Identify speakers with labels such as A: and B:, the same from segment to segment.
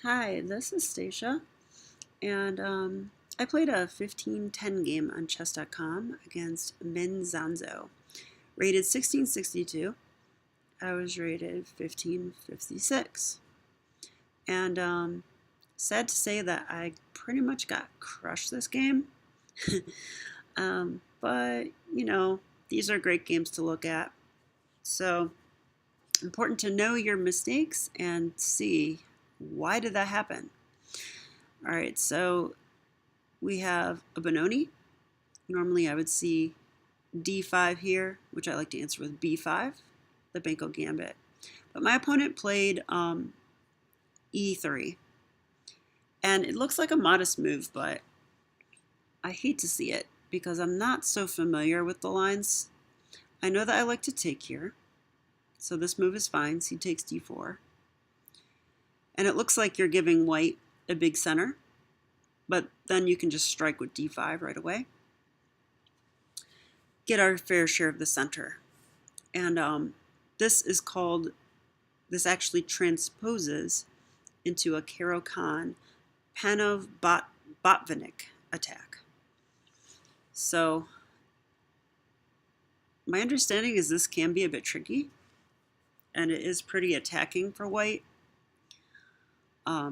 A: Hi, this is Stacia, and I played a 15-10 game on chess.com against Minzonzo. Rated 1662, I was rated 1556. And sad to say that I pretty much got crushed this game. But, these are great games to look at. So, important to know your mistakes and see why did that happen. All right, so we have a Benoni. Normally I would see d5 here, which I like to answer with b5, the Banco Gambit. But my opponent played e3. And it looks like a modest move, but I hate to see it because I'm not so familiar with the lines. I know that I like to take here. So this move is fine. C takes d4. And it looks like you're giving white a big center, but then you can just strike with d5 right away. Get our fair share of the center. And this actually transposes into a Caro-kann Panov-Botvinnik attack. So my understanding is this can be a bit tricky, and it is pretty attacking for white,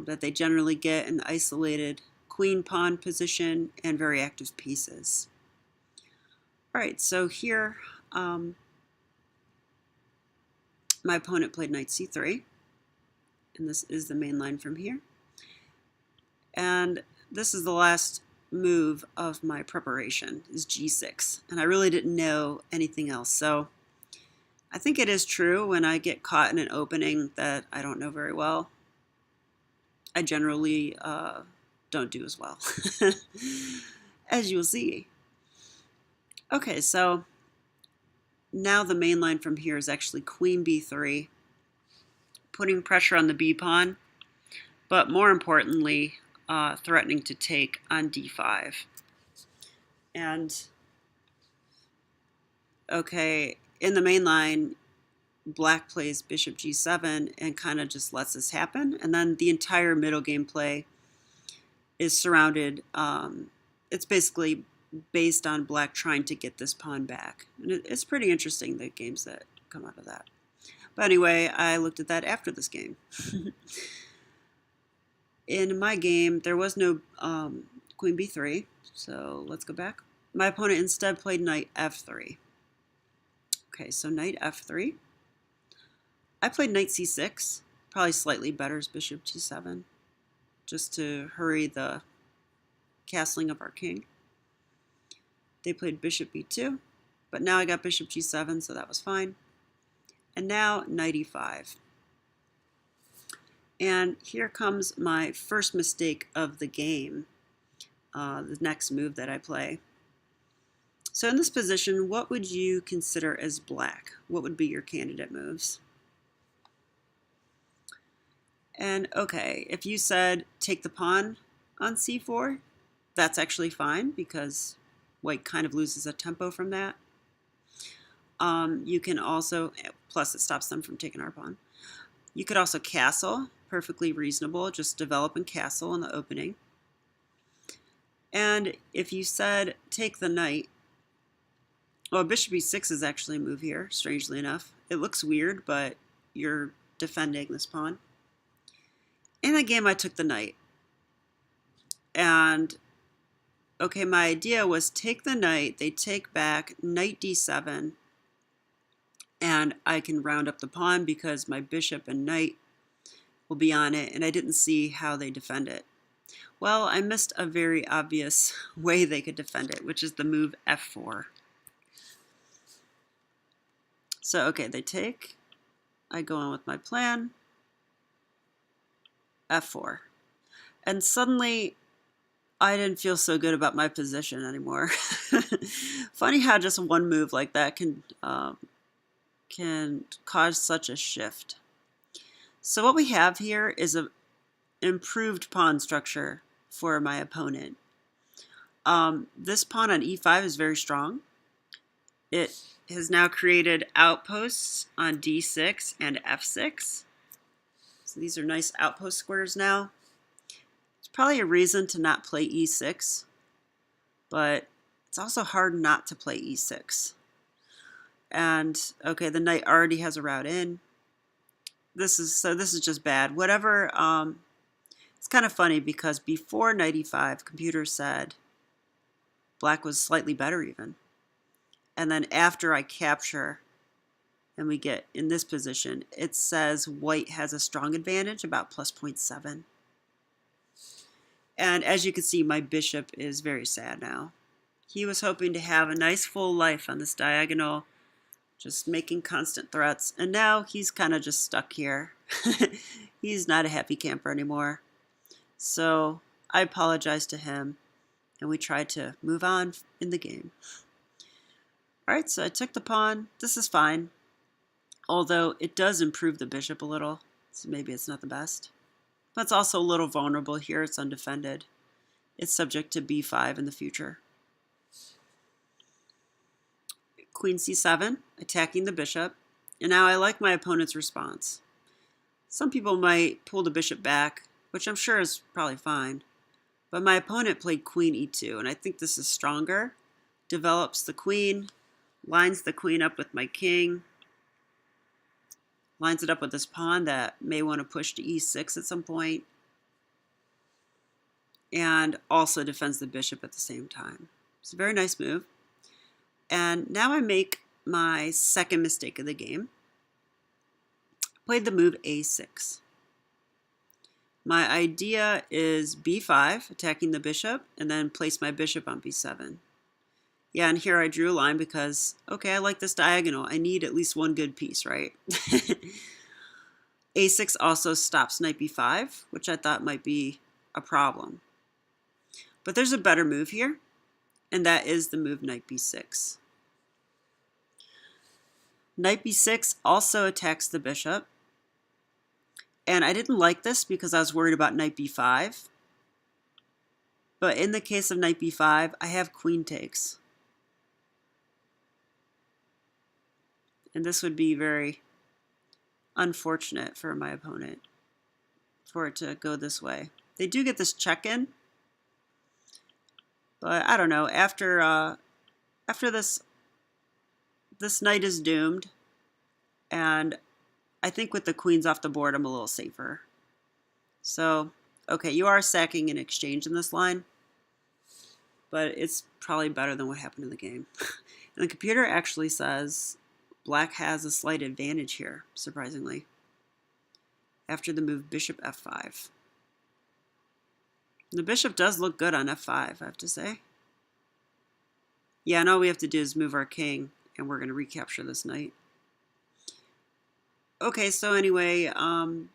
A: that they generally get in the isolated queen-pawn position and very active pieces. All right, so here my opponent played knight c3, and this is the main line from here. And this is the last move of my preparation, is g6, and I really didn't know anything else. So I think it is true when I get caught in an opening that I don't know very well, I generally don't do as well, as you'll see. Okay, so now the main line from here is actually queen b3, putting pressure on the b pawn, but more importantly, threatening to take on d5. And okay, in the main line, black plays bishop g7 and kind of just lets this happen. And then the entire middle game play is surrounded, it's basically based on black trying to get this pawn back. And it's pretty interesting, the games that come out of that. But anyway, I looked at that after this game. In my game, there was no queen b3, so let's go back. My opponent instead played knight f3. Okay, so knight f3. I played knight c6, probably slightly better as bishop g7, just to hurry the castling of our king. They played bishop b2, but now I got bishop g7, so that was fine. And now knight e5. And here comes my first mistake of the game, the next move that I play. So in this position, what would you consider as black? What would be your candidate moves? And okay, if you said take the pawn on c4, that's actually fine because white kind of loses a tempo from that. You can also, plus it stops them from taking our pawn. You could also castle, perfectly reasonable, just develop and castle in the opening. And if you said take the knight, well, bishop e6 is actually a move here, strangely enough. It looks weird, but you're defending this pawn. In the game, I took the knight. And, okay, my idea was take the knight, they take back, knight d7, and I can round up the pawn because my bishop and knight will be on it, and I didn't see how they defend it. Well, I missed a very obvious way they could defend it, which is the move f4. So, okay, they take. I go on with my plan. f4. And suddenly, I didn't feel so good about my position anymore. Funny how just one move like that can cause such a shift. So what we have here is an improved pawn structure for my opponent. This pawn on e5 is very strong. It has now created outposts on d6 and f6. So these are nice outpost squares now. probably a reason to not play e6, but it's also hard not to play e6. And okay, the knight already has a route in. This is just bad. Whatever. It's kind of funny because before knight e5, computer said black was slightly better even, and then after I capture and we get in this position, it says white has a strong advantage, about plus 0.7. And as you can see, my bishop is very sad now. He was hoping to have a nice full life on this diagonal, just making constant threats, and now he's kind of just stuck here. He's not a happy camper anymore. So I apologize to him, and we tried to move on in the game. All right, so I took the pawn. This is fine, although it does improve the bishop a little, so maybe it's not the best. But it's also a little vulnerable here. It's undefended. It's subject to b5 in the future. Queen c7, attacking the bishop. And now I like my opponent's response. Some people might pull the bishop back, which I'm sure is probably fine. But my opponent played queen e2, and I think this is stronger. Develops the queen, lines the queen up with my king, lines it up with this pawn that may want to push to e6 at some point, and also defends the bishop at the same time. It's a very nice move. And now I make my second mistake of the game. Played the move a6. My idea is b5, attacking the bishop, and then place my bishop on b7. Yeah, and here I drew a line because, okay, I like this diagonal. I need at least one good piece, right? a6 also stops knight b5, which I thought might be a problem. But there's a better move here, and that is the move knight b6. Knight b6 also attacks the bishop. And I didn't like this because I was worried about knight b5. But in the case of knight b5, I have queen takes. And this would be very unfortunate for my opponent for it to go this way. They do get this check in. But I don't know, after this knight is doomed, and I think with the queens off the board, I'm a little safer. So, okay, you are sacking an exchange in this line, but it's probably better than what happened in the game. And the computer actually says black has a slight advantage here, surprisingly, after the move bishop f5. The bishop does look good on f5, I have to say. Yeah, and all we have to do is move our king, and we're going to recapture this knight. Okay, so anyway,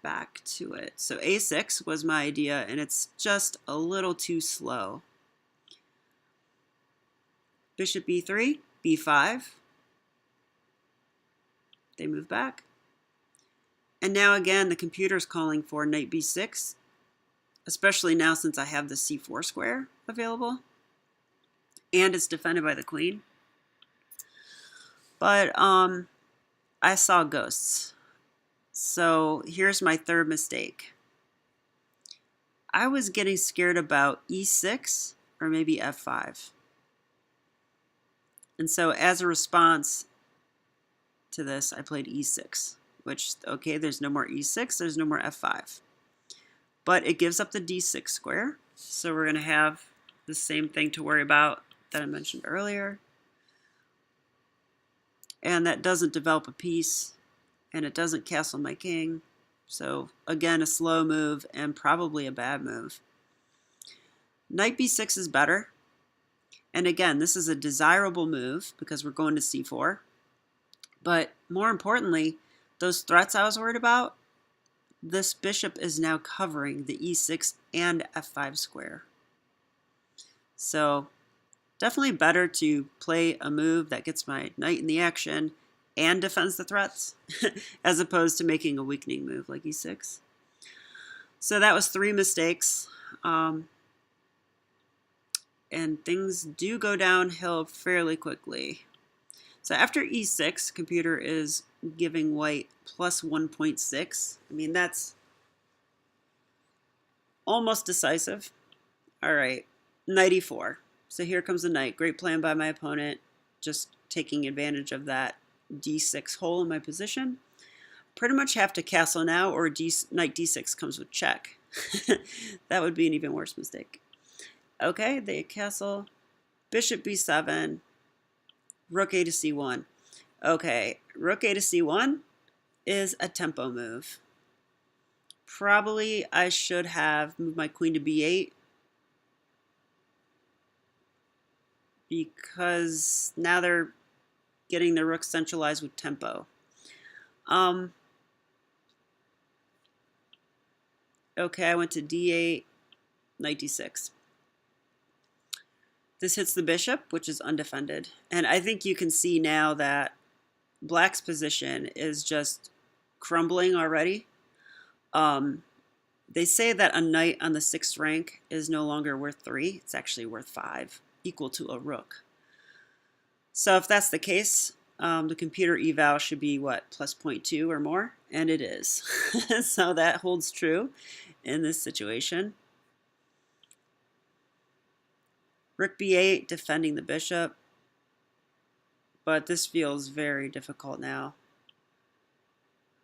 A: back to it. So a6 was my idea, and it's just a little too slow. Bishop b3, b5. They move back. And now again, the computer's calling for knight b6, especially now since I have the c4 square available, and it's defended by the queen. But I saw ghosts. So here's my third mistake. I was getting scared about e6 or maybe f5. And so as a response to this, I played e6, which, okay, there's no more e6, there's no more f5. But it gives up the d6 square, so we're going to have the same thing to worry about that I mentioned earlier. And that doesn't develop a piece, and it doesn't castle my king. So again, a slow move and probably a bad move. Knight b6 is better. And again, this is a desirable move because we're going to c4. But more importantly, those threats I was worried about, this bishop is now covering the e6 and f5 square. So definitely better to play a move that gets my knight in the action and defends the threats, as opposed to making a weakening move like e6. So that was 3 mistakes. And things do go downhill fairly quickly. So after e6, computer is giving white plus 1.6. I mean, that's almost decisive. All right, knight e4. So here comes the knight. Great plan by my opponent, just taking advantage of that d6 hole in my position. Pretty much have to castle now, or knight d6 comes with check. That would be an even worse mistake. Okay, they castle. Bishop b7. Rook a to c1. Okay, rook a to c1 is a tempo move. Probably I should have moved my queen to b8, because now they're getting the rook centralized with tempo. Okay, I went to d8, knight d6. This hits the bishop, which is undefended. And I think you can see now that black's position is just crumbling already. They say that a knight on the 6th rank is no longer worth 3. It's actually worth 5, equal to a rook. So if that's the case, the computer eval should be, what, plus 0.2 or more? And it is. So that holds true in this situation. Rook b8, defending the bishop. But this feels very difficult now.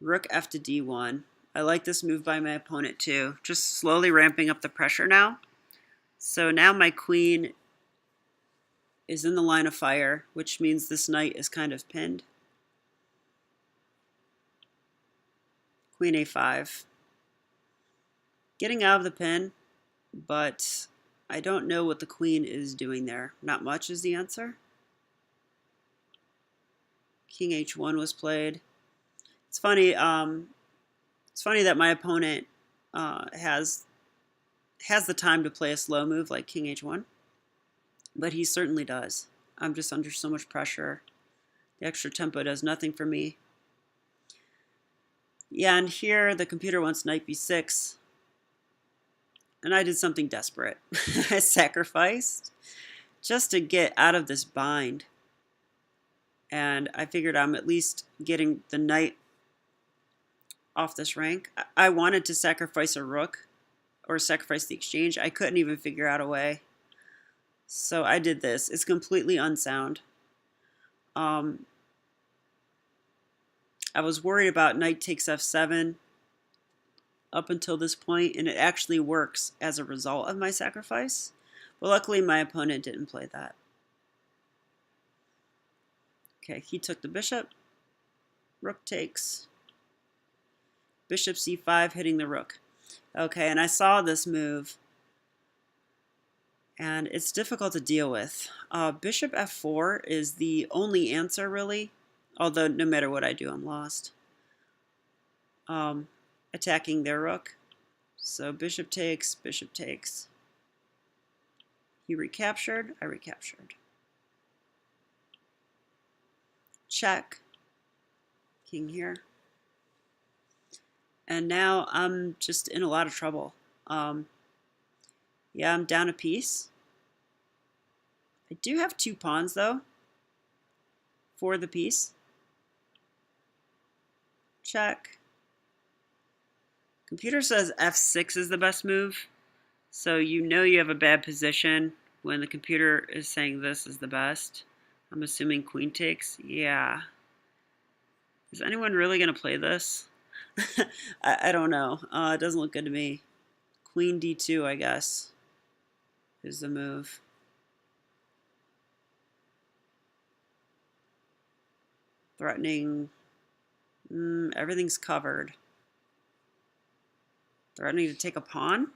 A: Rook f to d1. I like this move by my opponent too. Just slowly ramping up the pressure now. So now my queen is in the line of fire, which means this knight is kind of pinned. Queen a5. Getting out of the pin, but I don't know what the queen is doing there. Not much is the answer. King h1 was played. It's funny. It's funny that my opponent has the time to play a slow move like King h1, but he certainly does. I'm just under so much pressure. The extra tempo does nothing for me. Yeah, and here the computer wants knight b6, and I did something desperate. I sacrificed just to get out of this bind, and I figured I'm at least getting the knight off this rank. I wanted to sacrifice a rook or sacrifice the exchange. I couldn't even figure out a way. So I did this. It's completely unsound. I was worried about knight takes f7 up until this point, and it actually works as a result of my sacrifice. But luckily my opponent didn't play that. Okay, he took the bishop. Rook takes. Bishop c5 hitting the rook. Okay, and I saw this move, and it's difficult to deal with. Bishop f4 is the only answer, really, although no matter what I do, I'm lost. Attacking their rook. So bishop takes, bishop takes. He recaptured, I recaptured. Check. King here. And now I'm just in a lot of trouble. Yeah, I'm down a piece. I do have 2 pawns, though, for the piece. Check. Computer says f6 is the best move. So you know you have a bad position when the computer is saying this is the best. I'm assuming queen takes. Yeah. Is anyone really going to play this? I don't know. It doesn't look good to me. Queen d2, I guess, is the move. Threatening. Everything's covered. Threatening to take a pawn?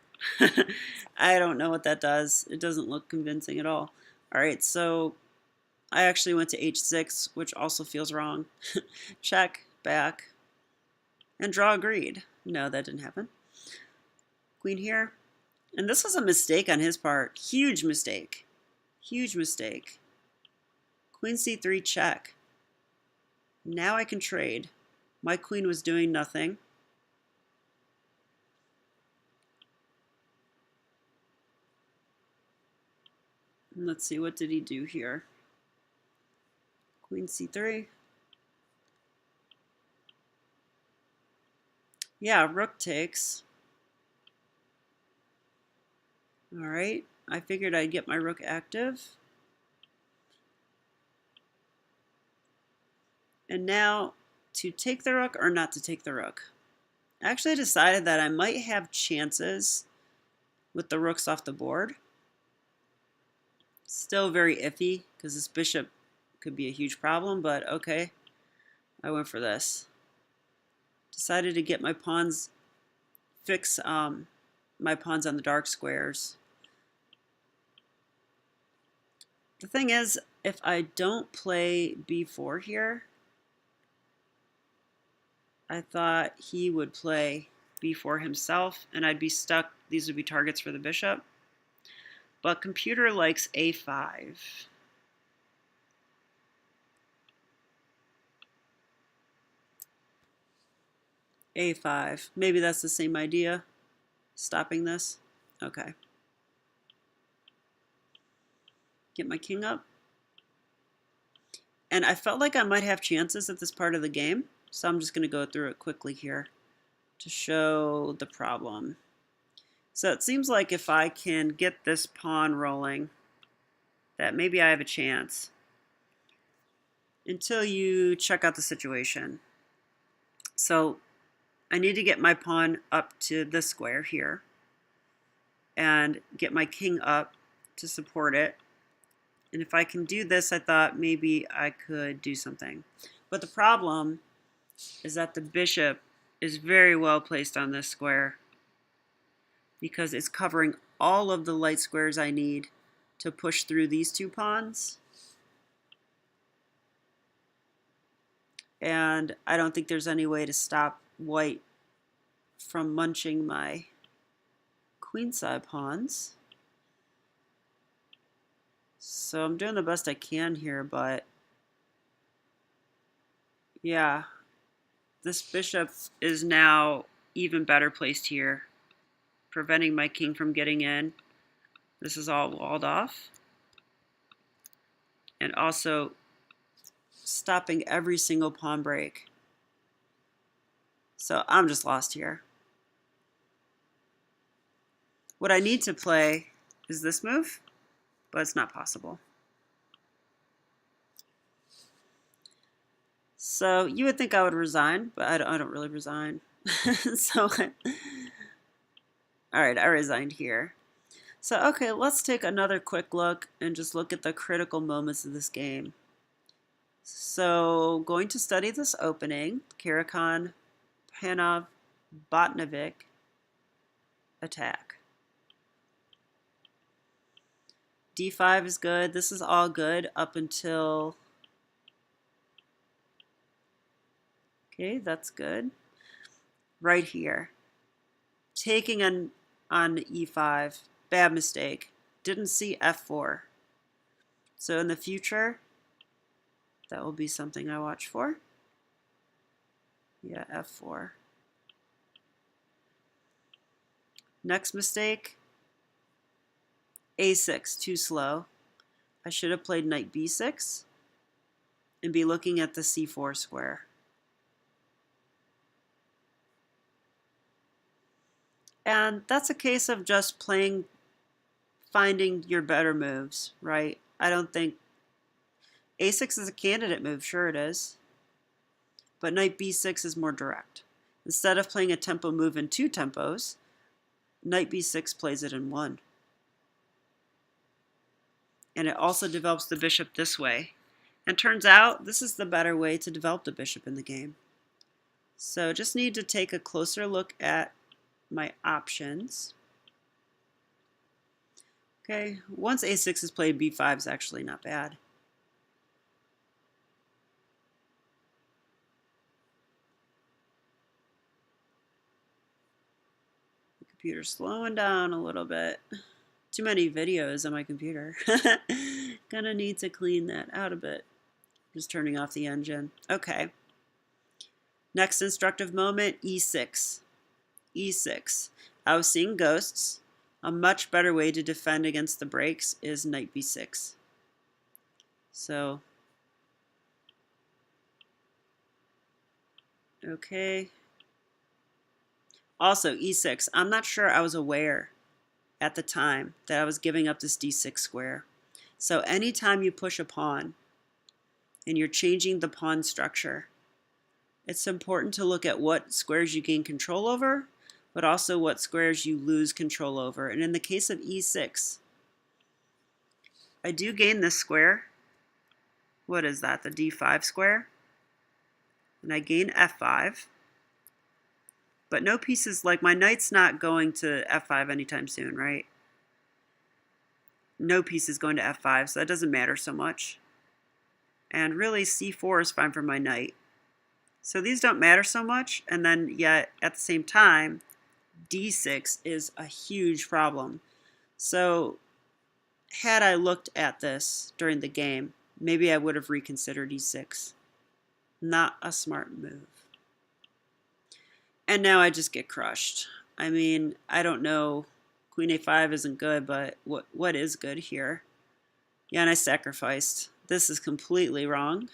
A: I don't know what that does. It doesn't look convincing at all. All right, so I actually went to h6, which also feels wrong. Check, back. And draw agreed. No, that didn't happen. Queen here. And this was a mistake on his part. Huge mistake. Huge mistake. Queen c3 check. Now I can trade. My queen was doing nothing. And let's see, what did he do here? Queen c3. Yeah, rook takes. All right, I figured I'd get my rook active. And now to take the rook or not to take the rook. I actually decided that I might have chances with the rooks off the board. Still very iffy because this bishop could be a huge problem, but okay, I went for this. Decided to get my pawns, fix my pawns on the dark squares. The thing is, if I don't play b4 here, I thought he would play b4 himself and I'd be stuck. These would be targets for the bishop. But computer likes a5. a5. Maybe that's the same idea. Stopping this. Okay. Get my king up. And I felt like I might have chances at this part of the game, so I'm just going to go through it quickly here to show the problem. So it seems like if I can get this pawn rolling, that maybe I have a chance until you check out the situation. So I need to get my pawn up to this square here and get my king up to support it. And if I can do this, I thought maybe I could do something. But the problem is that the bishop is very well placed on this square because it's covering all of the light squares I need to push through these two pawns. And I don't think there's any way to stop white from munching my queenside pawns. So I'm doing the best I can here, but yeah, this bishop is now even better placed here, preventing my king from getting in. This is all walled off. And also stopping every single pawn break. So I'm just lost here. What I need to play is this move, but it's not possible. So you would think I would resign, but I don't really resign. So, all right, I resigned here. So, okay, let's take another quick look and just look at the critical moments of this game. So, going to study this opening, Caro-kann Panov-Botnivvik attack. D5 is good. This is all good up until... Okay, that's good. Right here. Taking on E5. Bad mistake. Didn't see F4. So in the future, that will be something I watch for. Yeah, F4. Next mistake. A6, too slow. I should have played knight B6 and be looking at the C4 square. And that's a case of just finding your better moves, right? I don't think A6 is a candidate move, sure it is. But knight B6 is more direct. Instead of playing a tempo move in 2 tempos, knight B6 plays it in 1. And it also develops the bishop this way. And turns out this is the better way to develop the bishop in the game. So just need to take a closer look at my options. Okay, once A6 is played, B5 is actually not bad. The computer's slowing down a little bit. Too many videos on my computer. Gonna need to clean that out a bit. Just turning off the engine. Okay. Next instructive moment, E6. E6. I was seeing ghosts. A much better way to defend against the breaks is knight B6. So, okay. Also, E6. I'm not sure I was aware at the time that I was giving up this d6 square. So anytime you push a pawn and you're changing the pawn structure, it's important to look at what squares you gain control over, but also what squares you lose control over. And in the case of e6, I do gain this square. What is that, the d5 square? And I gain f5. But no pieces, like my knight's not going to f5 anytime soon, right? No piece is going to f5, so that doesn't matter so much. And really, c4 is fine for my knight. So these don't matter so much, and then yet at the same time, d6 is a huge problem. So had I looked at this during the game, maybe I would have reconsidered e6. Not a smart move. And now I just get crushed. I mean, I don't know. Queen a5 isn't good, but what is good here? Yeah, and I sacrificed. This is completely wrong.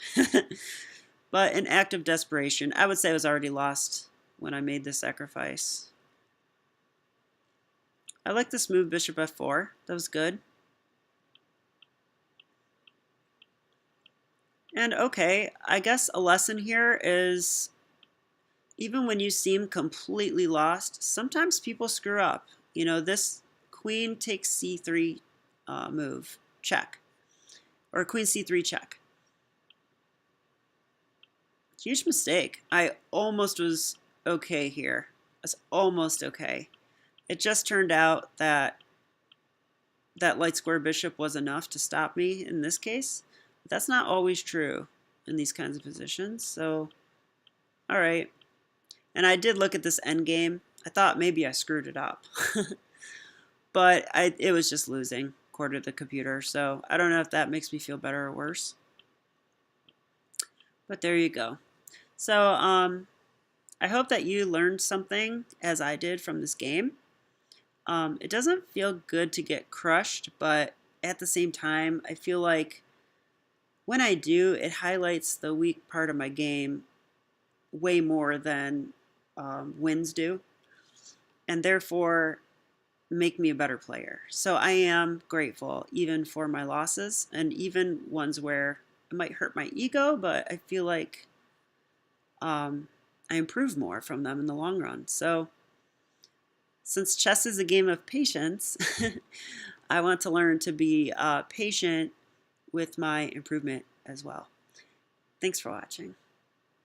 A: But an act of desperation. I would say I was already lost when I made this sacrifice. I like this move, bishop f4. That was good. And okay, I guess a lesson here is even when you seem completely lost, sometimes people screw up. You know, this queen takes c3 move, check. Or queen c3 check. Huge mistake. I almost was okay here. I was almost okay. It just turned out that that light square bishop was enough to stop me in this case. But that's not always true in these kinds of positions. So, all right. And I did look at this endgame. I thought maybe I screwed it up. But it was just losing, according to the computer. So I don't know if that makes me feel better or worse. But there you go. So I hope that you learned something, as I did, from this game. It doesn't feel good to get crushed, but at the same time, I feel like when I do, it highlights the weak part of my game way more than wins do, and therefore make me a better player. So I am grateful even for my losses, and even ones where it might hurt my ego, but I feel like I improve more from them in the long run. So since chess is a game of patience, I want to learn to be patient with my improvement as well. Thanks for watching.